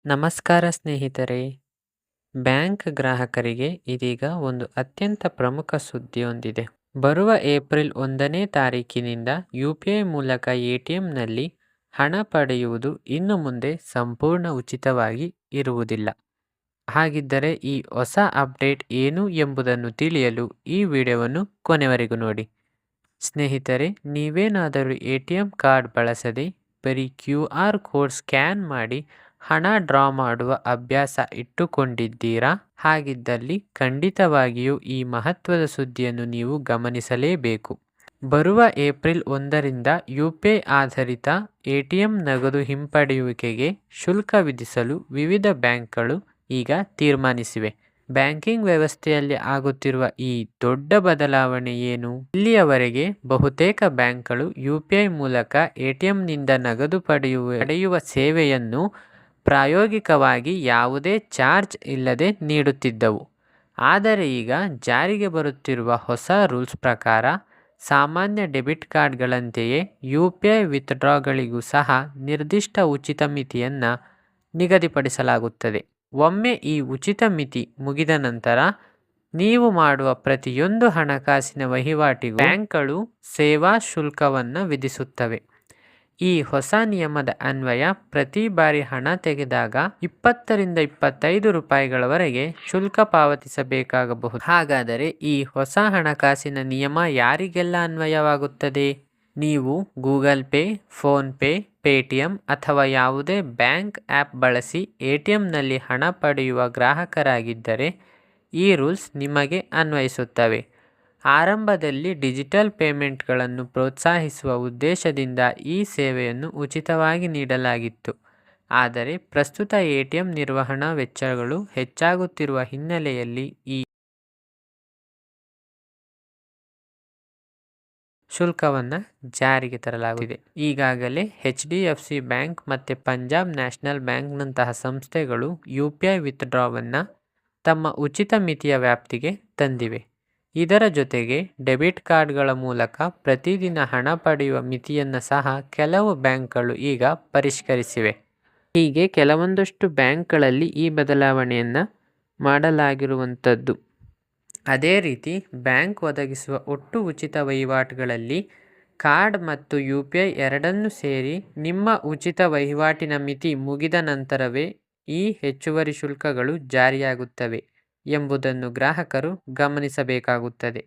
ನಮಸ್ಕಾರ ಸ್ನೇಹಿತರೆ. ಬ್ಯಾಂಕ್ ಗ್ರಾಹಕರಿಗೆ ಇದೀಗ ಒಂದು ಅತ್ಯಂತ ಪ್ರಮುಖ ಸುದ್ದಿಯೊಂದಿದೆ. ಬರುವ ಏಪ್ರಿಲ್ 1ನೇ ತಾರೀಕಿನಿಂದ UPI ಮೂಲಕ ATMನಲ್ಲಿ ಹಣ ಪಡೆಯುವುದು ಇನ್ನು ಮುಂದೆ ಸಂಪೂರ್ಣ ಉಚಿತವಾಗಿ ಇರುವುದಿಲ್ಲ. ಹಾಗಿದ್ದರೆ ಈ ಹೊಸ ಅಪ್ಡೇಟ್ ಏನು ಎಂಬುದನ್ನು ತಿಳಿಯಲು ಈ ವಿಡಿಯೋವನ್ನು ಕೊನೆವರೆಗೂ ನೋಡಿ. ಸ್ನೇಹಿತರೆ, ನೀವೇನಾದರೂ ATM ಕಾರ್ಡ್ ಬಳಸದೆ ಬರೀ QR ಕೋಡ್ ಸ್ಕ್ಯಾನ್ ಮಾಡಿ ಹಣ ಡ್ರಾ ಮಾಡುವ ಅಭ್ಯಾಸ ಇಟ್ಟುಕೊಂಡಿದ್ದೀರಾ? ಹಾಗಿದ್ದಲ್ಲಿ ಖಂಡಿತವಾಗಿಯೂ ಈ ಮಹತ್ವದ ಸುದ್ದಿಯನ್ನು ನೀವು ಗಮನಿಸಲೇಬೇಕು. ಬರುವ ಏಪ್ರಿಲ್ 1ರಿಂದ UPI ಆಧಾರಿತ ATM ನಗದು ಹಿಂಪಡೆಯುವಿಕೆಗೆ ಶುಲ್ಕ ವಿಧಿಸಲು ವಿವಿಧ ಬ್ಯಾಂಕ್ಗಳು ಈಗ ತೀರ್ಮಾನಿಸಿವೆ. ಬ್ಯಾಂಕಿಂಗ್ ವ್ಯವಸ್ಥೆಯಲ್ಲಿ ಆಗುತ್ತಿರುವ ಈ ದೊಡ್ಡ ಬದಲಾವಣೆ ಏನು? ಇಲ್ಲಿಯವರೆಗೆ ಬಹುತೇಕ ಬ್ಯಾಂಕ್ಗಳು UPI ಮೂಲಕ ATMನಿಂದ ನಗದು ಪಡೆಯುವ ಸೇವೆಯನ್ನು ಪ್ರಾಯೋಗಿಕವಾಗಿ ಯಾವುದೇ ಚಾರ್ಜ್ ಇಲ್ಲದೆ ನೀಡುತ್ತಿದ್ದವು. ಆದರೆ ಈಗ ಜಾರಿಗೆ ಬರುತ್ತಿರುವ ಹೊಸ ರೂಲ್ಸ್ ಪ್ರಕಾರ ಸಾಮಾನ್ಯ ಡೆಬಿಟ್ ಕಾರ್ಡ್ಗಳಂತೆಯೇ UPI ವಿತ್ಡ್ರಾಗಳಿಗೂ ಸಹ ನಿರ್ದಿಷ್ಟ ಉಚಿತ ಮಿತಿಯನ್ನು ನಿಗದಿಪಡಿಸಲಾಗುತ್ತದೆ. ಒಮ್ಮೆ ಈ ಉಚಿತ ಮಿತಿ ಮುಗಿದ ನಂತರ ನೀವು ಮಾಡುವ ಪ್ರತಿಯೊಂದು ಹಣಕಾಸಿನ ವಹಿವಾಟಿಗೂ ಬ್ಯಾಂಕ್ಗಳು ಸೇವಾ ಶುಲ್ಕವನ್ನು ವಿಧಿಸುತ್ತವೆ. ಈ ಹೊಸ ನಿಯಮದ ಅನ್ವಯ ಪ್ರತಿ ಬಾರಿ ಹಣ ತೆಗೆದಾಗ 20ರಿಂದ 25 ರೂಪಾಯಿಗಳವರೆಗೆ ಶುಲ್ಕ ಪಾವತಿಸಬೇಕಾಗಬಹುದು. ಹಾಗಾದರೆ ಈ ಹೊಸ ಹಣಕಾಸಿನ ನಿಯಮ ಯಾರಿಗೆಲ್ಲ ಅನ್ವಯವಾಗುತ್ತದೆ? ನೀವು ಗೂಗಲ್ ಪೇ, ಫೋನ್ಪೇ, ಪೇಟಿಎಂ ಅಥವಾ ಯಾವುದೇ ಬ್ಯಾಂಕ್ ಆ್ಯಪ್ ಬಳಸಿ ATMನಲ್ಲಿ ಹಣ ಪಡೆಯುವ ಗ್ರಾಹಕರಾಗಿದ್ದರೆ ಈ ರೂಲ್ಸ್ ನಿಮಗೆ ಅನ್ವಯಿಸುತ್ತವೆ. ಆರಂಭದಲ್ಲಿ ಡಿಜಿಟಲ್ ಪೇಮೆಂಟ್ಗಳನ್ನು ಪ್ರೋತ್ಸಾಹಿಸುವ ಉದ್ದೇಶದಿಂದ ಈ ಸೇವೆಯನ್ನು ಉಚಿತವಾಗಿ ನೀಡಲಾಗಿತ್ತು. ಆದರೆ ಪ್ರಸ್ತುತ ATM ನಿರ್ವಹಣಾ ವೆಚ್ಚಗಳು ಹೆಚ್ಚಾಗುತ್ತಿರುವ ಹಿನ್ನೆಲೆಯಲ್ಲಿ ಈ ಶುಲ್ಕವನ್ನು ಜಾರಿಗೆ ತರಲಾಗಿದೆ. ಈಗಾಗಲೇ HDFC ಬ್ಯಾಂಕ್ ಮತ್ತು ಪಂಜಾಬ್ ನ್ಯಾಷನಲ್ ಬ್ಯಾಂಕ್ನಂತಹ ಸಂಸ್ಥೆಗಳು UPI ವಿತ್ಡ್ರಾವನ್ನು ತಮ್ಮ ಉಚಿತ ಮಿತಿಯ ವ್ಯಾಪ್ತಿಗೆ ತಂದಿವೆ. ಇದರ ಜೊತೆಗೆ ಡೆಬಿಟ್ ಕಾರ್ಡ್ಗಳ ಮೂಲಕ ಪ್ರತಿದಿನ ಹಣ ಪಡೆಯುವ ಮಿತಿಯನ್ನು ಸಹ ಕೆಲವು ಬ್ಯಾಂಕ್ಗಳು ಈಗ ಪರಿಷ್ಕರಿಸಿವೆ. ಹೀಗೆ ಕೆಲವೊಂದಷ್ಟು ಬ್ಯಾಂಕ್ಗಳಲ್ಲಿ ಈ ಬದಲಾವಣೆಯನ್ನು ಮಾಡಲಾಗಿರುವಂಥದ್ದು. ಅದೇ ರೀತಿ ಬ್ಯಾಂಕ್ ಒದಗಿಸುವ ಒಟ್ಟು ಉಚಿತ ವಹಿವಾಟುಗಳಲ್ಲಿ ಕಾರ್ಡ್ ಮತ್ತು UPI ಎರಡನ್ನೂ ಸೇರಿ ನಿಮ್ಮ ಉಚಿತ ವಹಿವಾಟಿನ ಮಿತಿ ಮುಗಿದ ನಂತರವೇ ಈ ಹೆಚ್ಚುವರಿ ಶುಲ್ಕಗಳು ಜಾರಿಯಾಗುತ್ತವೆ ಎಂಬುದನ್ನು ಗ್ರಾಹಕರು ಗಮನಿಸಬೇಕಾಗುತ್ತದೆ.